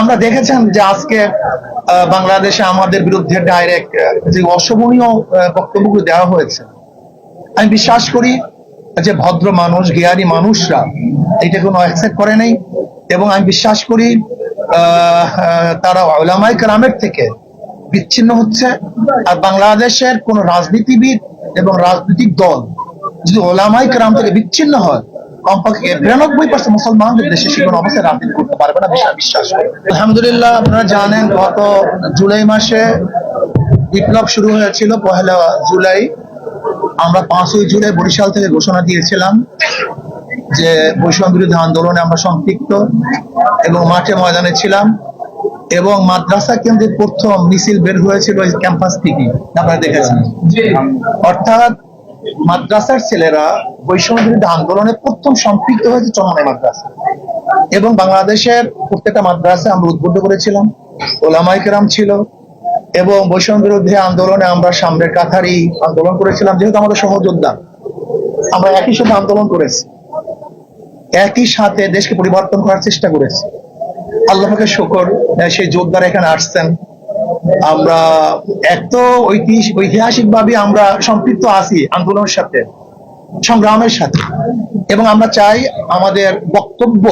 আমরা দেখেছেন যে আজকে বাংলাদেশে আমাদের বিরুদ্ধে ডাইরেক্ট যে অশোভনীয় বক্তব্যগুলো দেওয়া হয়েছে, আমি বিশ্বাস করি যে ভদ্র মানুষ, জ্ঞানী মানুষরা এটা কোনো অ্যাকসেপ্ট করে নাই, এবং আমি বিশ্বাস করি তারা উলামায়ে কেরামের থেকে বিচ্ছিন্ন হচ্ছে। আর বাংলাদেশের কোন রাজনীতিবিদ এবং রাজনৈতিক দল যদি উলামায়ে কেরাম থেকে বিচ্ছিন্ন হয়, কমপক্ষে ৯২% মুসলমানদের দেশে সে কোনো অবস্থায় রাজনীতি করতে পারবে না, বিশ্বাস করি। আলহামদুলিল্লাহ, আপনারা জানেন গত জুলাই মাসে বিপ্লব শুরু হয়েছিল ১লা জুলাই। আমরা ৫ই জুলাই বরিশাল থেকে ঘোষণা দিয়েছিলাম যে বৈষম্য বিরোধী আন্দোলনে আমরা সম্পৃক্ত, এবং মাঠে ময়দানে ছিলাম, এবং মাদ্রাসা কেন্দ্রের প্রথম মিছিল বের হয়েছিল ক্যাম্পাস থেকে, আপনারা দেখেছেন। অর্থাৎ মাদ্রাসার ছেলেরা বৈষম্য বিরোধী আন্দোলনে প্রথম সম্পৃক্ত হয়েছে চরমনাই মাদ্রাসা, এবং বাংলাদেশের প্রত্যেকটা মাদ্রাসা আমরা উদ্বুদ্ধ করেছিলাম, ওলামায়ে কেরাম ছিল, এবং বৈষম্য বিরোধী আন্দোলনে আমরা সামনের কাতারি আন্দোলন করেছিলাম। যেহেতু আমাদের সহযোদ্ধা, আমরা একই সাথে আন্দোলন করেছি, একই সাথে দেশকে পরিবর্তন করার চেষ্টা করেছি। আল্লাহকে শুকর, সেই যোদ্ধারা এখানে আসছেন। আমরা এত ঐতিহাসিক ভাবে আমরা সম্পৃক্ত আছি আন্দোলনের সাথে, সংগ্রামের সাথে, এবং আমরা চাই আমাদের বক্তব্য,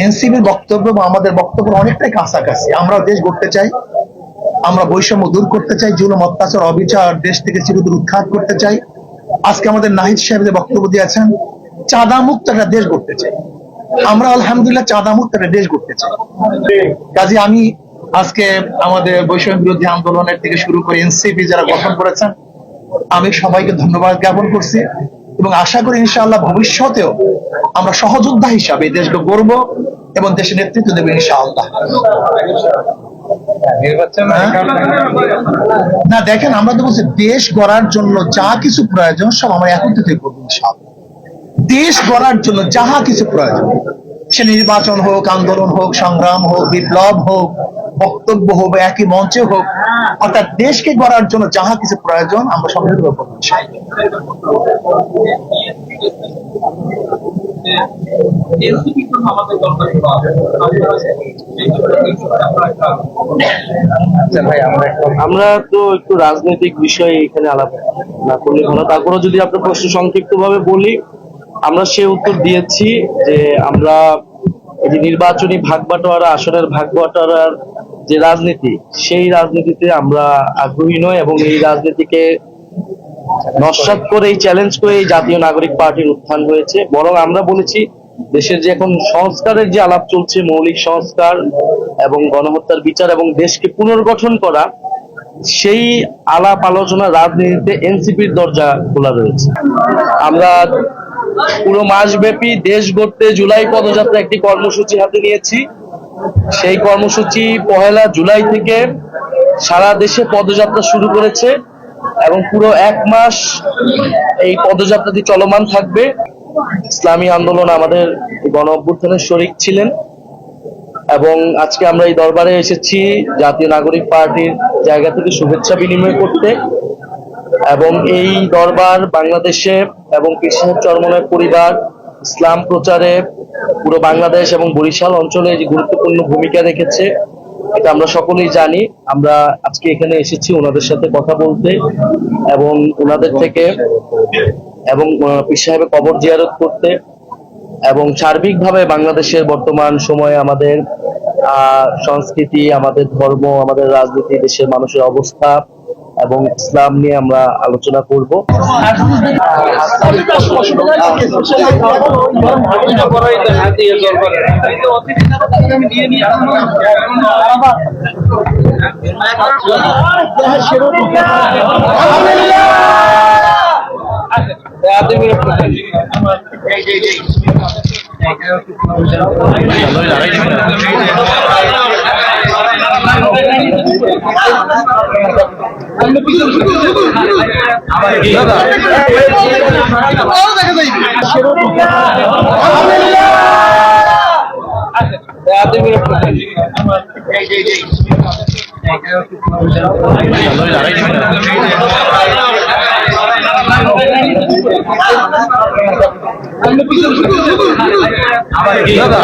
এনসিপির বক্তব্য বা আমাদের বক্তব্য অনেকটাই কাছাকাছি। আমরা দেশ গড়তে চাই, আমরা বৈষম্য দূর করতে চাই, জুলুম, অত্যাচার, অবিচার দেশ থেকে চিরতরে উৎখাত করতে চাই। আজকে আমাদের নাহিদ সাহেব যে বক্তব্য দিয়েছেন, চাঁদা মুক্ত একটা দেশ গড়তে চাই। আমরা আলহামদুলিল্লাহ চাঁদা মুক্ত একটা দেশ গড়তে চাই। কাজে আমি আজকে আমাদের বৈষম্য বিরোধী আন্দোলনের থেকে শুরু করে এনসিপি যারা গঠন করেছেন, আমি সবাইকে ধন্যবাদ জ্ঞাপন করছি, এবং আশা করি ইনশাআল্লাহ ভবিষ্যতেও আমরা সহযোদ্ধা হিসাবে দেশকে গড়ব এবং দেশের নেতৃত্ব দেবে ইনশাআল্লাহ। না দেখেন, আমরা তো বলছি দেশ গড়ার জন্য যা কিছু প্রয়োজন সব আমরা একত্রিত করবো ইনশাআল্লাহ। দেশ গড়ার জন্য যাহা কিছু প্রয়োজন, সে নির্বাচন হোক, আন্দোলন হোক, সংগ্রাম হোক, বিপ্লব হোক, বক্তব্য হোক, একই মঞ্চে হোক, অর্থাৎ দেশকে গড়ার জন্য যাহা কিছু প্রয়োজন আমরা সম্মিলিত করবো। আমরা তো একটু রাজনৈতিক বিষয়ে এখানে আলাপ না করলে ভালো। তারপরে যদি আপনার প্রশ্ন সংক্ষিপ্ত ভাবে বলি, আমরা সে উত্তর দিয়েছি যে আমরা এই যে নির্বাচনী ভাগবাটোয়ারা, আসনের ভাগবাটোয়ারার যে রাজনীতি, সেই রাজনীতিতে আমরা আগ্রহী নয়, এবং এই রাজনীতিকে নস্যাৎ করে, এই চ্যালেঞ্জ করে এই জাতীয় নাগরিক পার্টির উত্থান হয়েছে। বরং আমরা বলেছি দেশের যে এখন সংস্কারের যে আলাপ চলছে, মৌলিক সংস্কার এবং গণহত্যার বিচার এবং দেশকে পুনর্গঠন করা, সেই আলাপ আলোচনা রাজনীতিতে এনসিপির দরজা খোলা রয়েছে। আমরা পুরো মাসব্যাপী দেশ গড়তে জুলাই পদযাত্রা একটি কর্মসূচি হাতে নিয়েছি। সেই কর্মসূচি ১লা জুলাই থেকে সারা দেশে পদযাত্রা শুরু করেছে, এবং পুরো ১ মাস এই পদযাত্রাটি চলমান থাকবে। ইসলামী আন্দোলন আমাদের গণ অভ্যুত্থানের শরিক ছিলেন, এবং আজকে আমরা এই দরবারে এসেছি জাতীয় নাগরিক পার্টির জায়গা থেকে শুভেচ্ছা বিনিময় করতে। এবং এই দরবার বাংলাদেশে এবং পীর সাহেব চরমনাই পরিবার ইসলাম প্রচারে পুরো বাংলাদেশ এবং বরিশাল অঞ্চলে যে গুরুত্বপূর্ণ ভূমিকা রেখেছে, এটা আমরা সকলেই জানি। আমরা আজকে এখানে এসেছি ওনাদের সাথে কথা বলতে, এবং ওনাদের থেকে এবং পীর সাহেবের কবর জিয়ারত করতে, এবং সার্বিকভাবে বাংলাদেশের বর্তমান সময়ে আমাদের সংস্কৃতি, আমাদের ধর্ম, আমাদের রাজনীতি, দেশের মানুষের অবস্থা এবং ইসলাম নিয়ে আমরা আলোচনা করব। দাদা